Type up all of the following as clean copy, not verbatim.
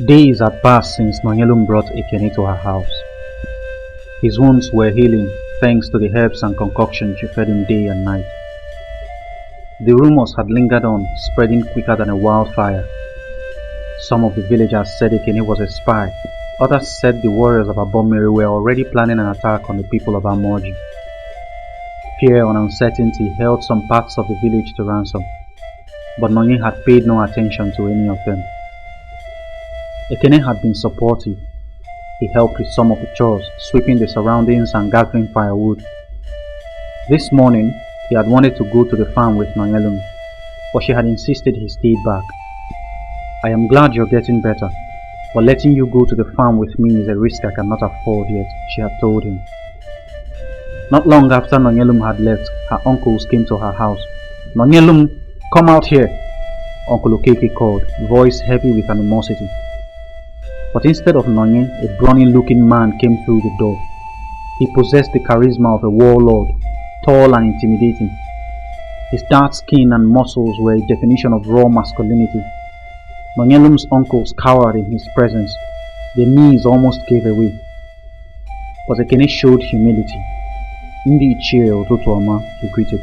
Days had passed since Nonyelum brought Ekene to her house. His wounds were healing thanks to the herbs and concoctions she fed him day and night. The rumors had lingered on, spreading quicker than a wildfire. Some of the villagers said Ekene was a spy. Others said the warriors of Abomiri were already planning an attack on the people of Amoji. Fear and uncertainty held some parts of the village to ransom, but Nonye had paid no attention to any of them. Ekene had been supportive. He helped with some of the chores, sweeping the surroundings and gathering firewood. This morning, he had wanted to go to the farm with Nonyelum, but she had insisted he stayed back. "I am glad you're getting better, but letting you go to the farm with me is a risk I cannot afford yet," she had told him. Not long after Nonyelum had left, her uncles came to her house. "Nonyelum, come out here," Uncle Okeke called, voice heavy with animosity. But instead of Nonye, a brawny-looking man came through the door. He possessed the charisma of a warlord, tall and intimidating. His dark skin and muscles were a definition of raw masculinity. Nonyelum's uncles cowered in his presence. Their knees almost gave away. But Ekene showed humility. "Ndi Ichie Ototuoma," he greeted.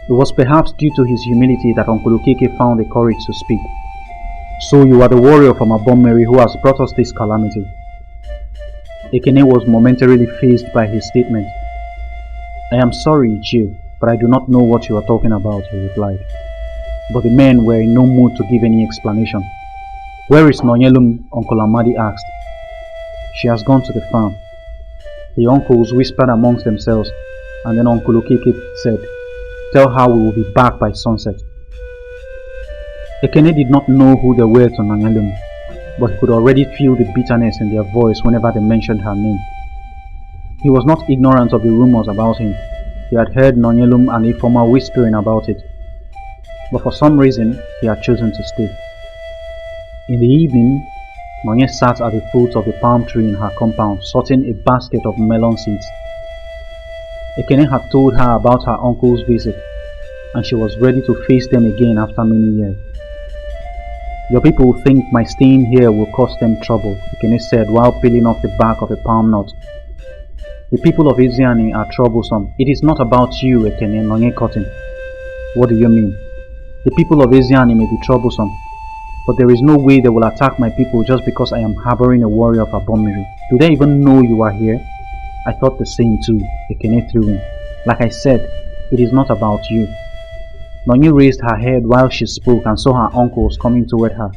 It was perhaps due to his humility that Uncle Okeke found the courage to speak. "So you are the warrior from Abomiri who has brought us this calamity." Ekene was momentarily fazed by his statement. "I am sorry, Ichie, but I do not know what you are talking about," he replied. But the men were in no mood to give any explanation. "Where is Nonyelum?" Uncle Amadi asked. "She has gone to the farm." The uncles whispered amongst themselves, and then Uncle Okeke said, "Tell her we will be back by sunset." Ekene did not know who they were to Nonyelum, but he could already feel the bitterness in their voice whenever they mentioned her name. He was not ignorant of the rumors about him. He had heard Nonyelum and Ifoma whispering about it, but for some reason he had chosen to stay. In the evening, Nonye sat at the foot of the palm tree in her compound, sorting a basket of melon seeds. Ekene had told her about her uncle's visit, and she was ready to face them again after many years. "Your people think my staying here will cause them trouble," Ekene said while peeling off the back of a palm nut. "The people of Eziani are troublesome. It is not about you, Ekene," Nonye cut in. "What do you mean?" "The people of Eziani may be troublesome, but there is no way they will attack my people just because I am harboring a warrior of Abomiri. Do they even know you are here?" "I thought the same too," Ekene threw in. "Like I said, it is not about you." Nonye raised her head while she spoke and saw her uncles coming toward her.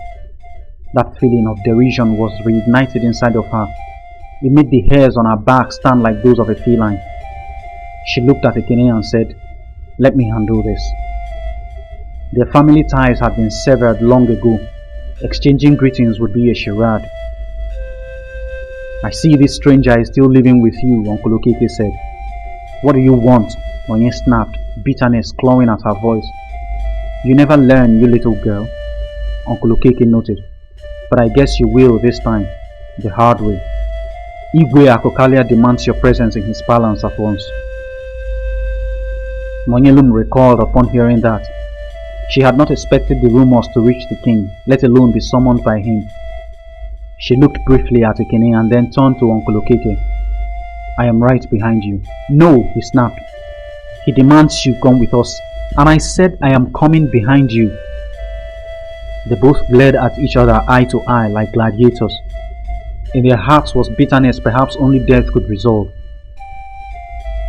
That feeling of derision was reignited inside of her. It made the hairs on her back stand like those of a feline. She looked at Ekene and said, "Let me handle this." Their family ties had been severed long ago. Exchanging greetings would be a charade. "I see this stranger is still living with you," Uncle Okeke said. "What do you want?" Nonye snapped, bitterness clawing at her voice. "You never learn, you little girl," Uncle Okeke noted. "But I guess you will this time, the hard way. Igwe Akokalia demands your presence in his palace at once." Nonyelum recoiled upon hearing that. She had not expected the rumors to reach the king, let alone be summoned by him. She looked briefly at Ekene and then turned to Uncle Okeke. "I am right behind you." "No," he snapped. "He demands you come with us, and I said I am coming behind you." They both glared at each other eye to eye like gladiators. In their hearts was bitterness perhaps only death could resolve.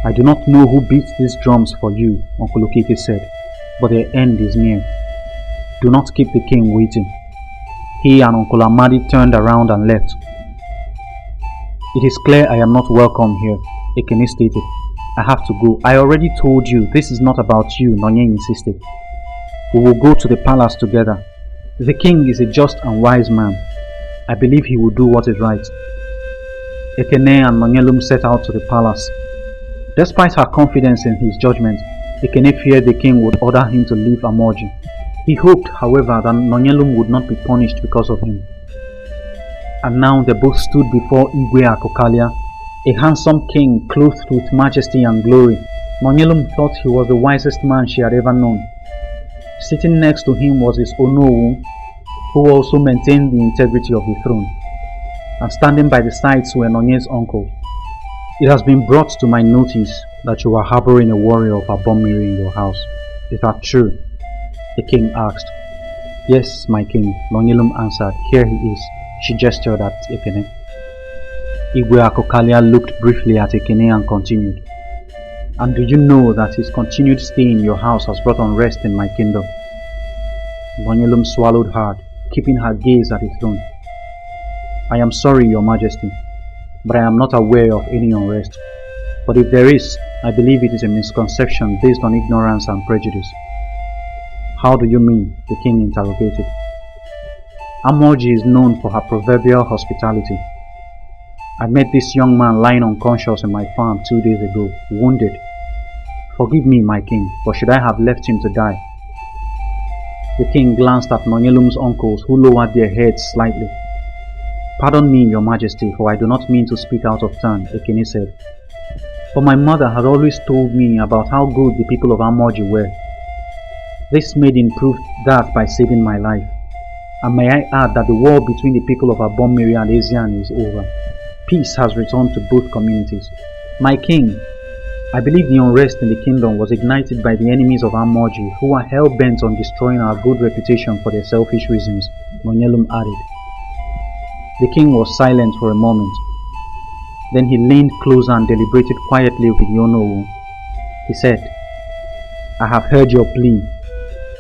"I do not know who beats these drums for you," Uncle Okeke said, "but their end is near. Do not keep the king waiting." He and Uncle Amadi turned around and left. "It is clear I am not welcome here," Ekene stated. "I have to go." "I already told you, this is not about you," Nonye insisted. "We will go to the palace together. The king is a just and wise man. I believe he will do what is right." Ekene and Nonyelum set out to the palace. Despite her confidence in his judgment, Ekene feared the king would order him to leave Amoji. He hoped, however, that Nonyelum would not be punished because of him. And now they both stood before Igwe Akokalia, a handsome king clothed with majesty and glory. Nonyelum thought he was the wisest man she had ever known. Sitting next to him was his Onowu, who also maintained the integrity of the throne, and standing by the sides were Nonye's uncle. It has been brought to my notice that you are harboring a warrior of Abomiri in your house. Is that true? The king asked. Yes, my king, Nonyelum answered. Here he is. She gestured at Ekene. Igwe Akokalia looked briefly at Ekene and continued. And do you know that his continued stay in your house has brought unrest in my kingdom? Nonyelum swallowed hard, keeping her gaze at the throne. I am sorry, your majesty, but I am not aware of any unrest. But if there is, I believe it is a misconception based on ignorance and prejudice. How do you mean? The king interrogated. Amorji is known for her proverbial hospitality. I met this young man lying unconscious in my farm 2 days ago, wounded. Forgive me, my king, but should I have left him to die? The king glanced at Nonyelum's uncles, who lowered their heads slightly. Pardon me, your majesty, for I do not mean to speak out of turn, Ekene said. But my mother had always told me about how good the people of Amorji were. This maiden proved that by saving my life. And may I add that the war between the people of Abomiri and Asian is over. Peace has returned to both communities. My king, I believe the unrest in the kingdom was ignited by the enemies of Amorji, who are hell-bent on destroying our good reputation for their selfish reasons, Nonyelum added. The king was silent for a moment. Then he leaned closer and deliberated quietly with Yonowu. He said, I have heard your plea.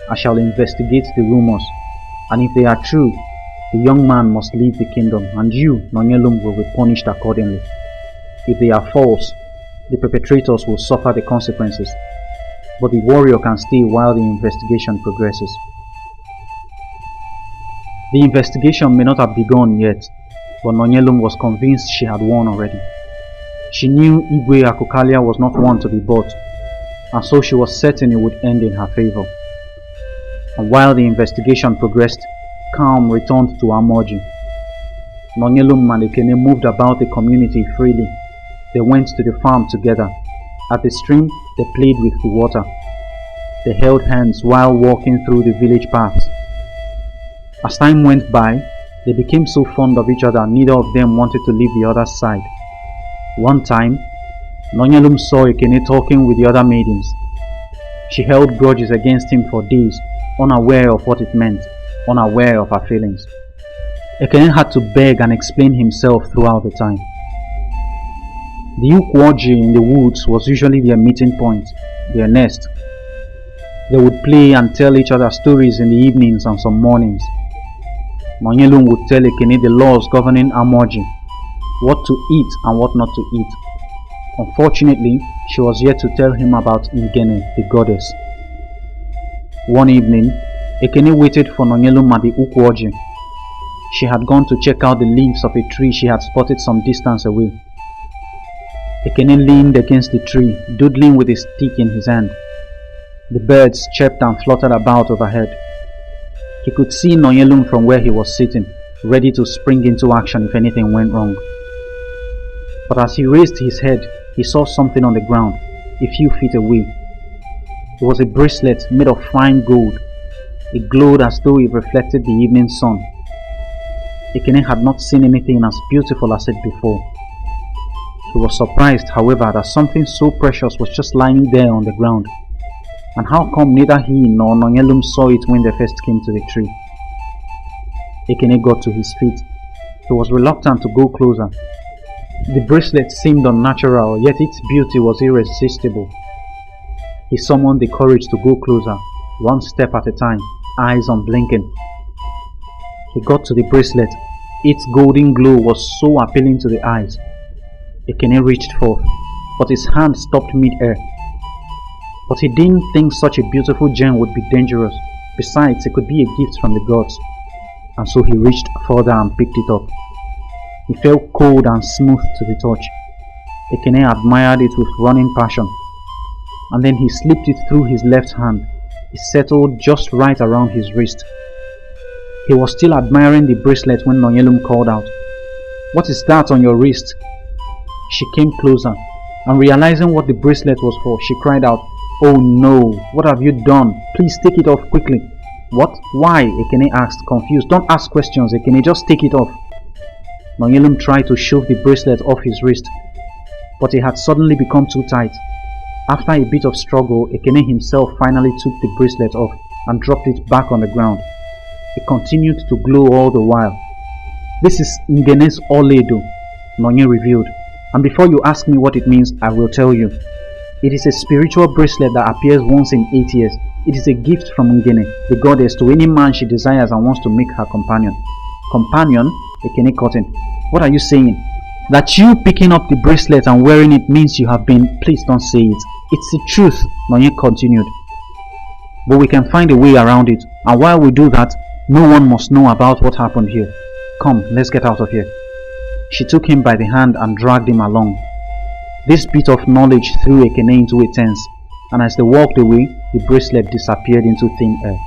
I shall investigate the rumors, and if they are true, the young man must leave the kingdom, and you, Nonyelum, will be punished accordingly. If they are false, the perpetrators will suffer the consequences, but the warrior can stay while the investigation progresses. The investigation may not have begun yet, but Nonyelum was convinced she had won already. She knew Igwe Akokalia was not one to be bought, and so she was certain it would end in her favor. And while the investigation progressed, calm returned to Amorji. Nonyelum and Ekene moved about the community freely. They went to the farm together. At the stream, they played with the water. They held hands while walking through the village paths. As time went by, they became so fond of each other, neither of them wanted to leave the other's side. One time, Nonyelum saw Ekene talking with the other maidens. She held grudges against him for days, unaware of what it meant, unaware of her feelings. Ekene had to beg and explain himself throughout the time. The Ukwoji in the woods was usually their meeting point, their nest. They would play and tell each other stories in the evenings and some mornings. Nonyelum would tell Ekene the laws governing Amorji, what to eat and what not to eat. Unfortunately, she was yet to tell him about Ngene, the goddess. One evening, Ekene waited for Nonyelum at the Ukwoji. She had gone to check out the leaves of a tree she had spotted some distance away. Ekene leaned against the tree, doodling with a stick in his hand. The birds chirped and fluttered about overhead. He could see Nonyelum from where he was sitting, ready to spring into action if anything went wrong. But as he raised his head, he saw something on the ground, a few feet away. It was a bracelet made of fine gold. It glowed as though it reflected the evening sun. Ekene had not seen anything as beautiful as it before. He was surprised, however, that something so precious was just lying there on the ground. And how come neither he nor Nonyelum saw it when they first came to the tree? Ekene got to his feet. He was reluctant to go closer. The bracelet seemed unnatural, yet its beauty was irresistible. He summoned the courage to go closer, one step at a time, eyes unblinking. He got to the bracelet. Its golden glow was so appealing to the eyes. Ekene reached forth, but his hand stopped mid-air. But he didn't think such a beautiful gem would be dangerous. Besides, it could be a gift from the gods. And so he reached further and picked it up. It felt cold and smooth to the touch. Ekene admired it with running passion. And then he slipped it through his left hand. It settled just right around his wrist. He was still admiring the bracelet when Nonyelum called out, "What is that on your wrist?" She came closer, and realizing what the bracelet was for, she cried out, "Oh no, what have you done? Please take it off quickly." What? Why? Ekene asked, confused. Don't ask questions, Ekene, just take it off. Nonyelum tried to shove the bracelet off his wrist, but it had suddenly become too tight. After a bit of struggle, Ekene himself finally took the bracelet off and dropped it back on the ground. It continued to glow all the while. This is Ngene's Oledo, Nonye revealed, and before you ask me what it means, I will tell you. It is a spiritual bracelet that appears once in 8 years. It is a gift from Ngene, the goddess, to any man she desires and wants to make her companion. Companion? Ekene cotton. What are you saying? That you picking up the bracelet and wearing it means you have been... Please don't say it. It's the truth, Nonye continued. But we can find a way around it, and while we do that, no one must know about what happened here. Come, let's get out of here. She took him by the hand and dragged him along. This bit of knowledge threw Ekene into a tense, and as they walked away, the bracelet disappeared into thin air.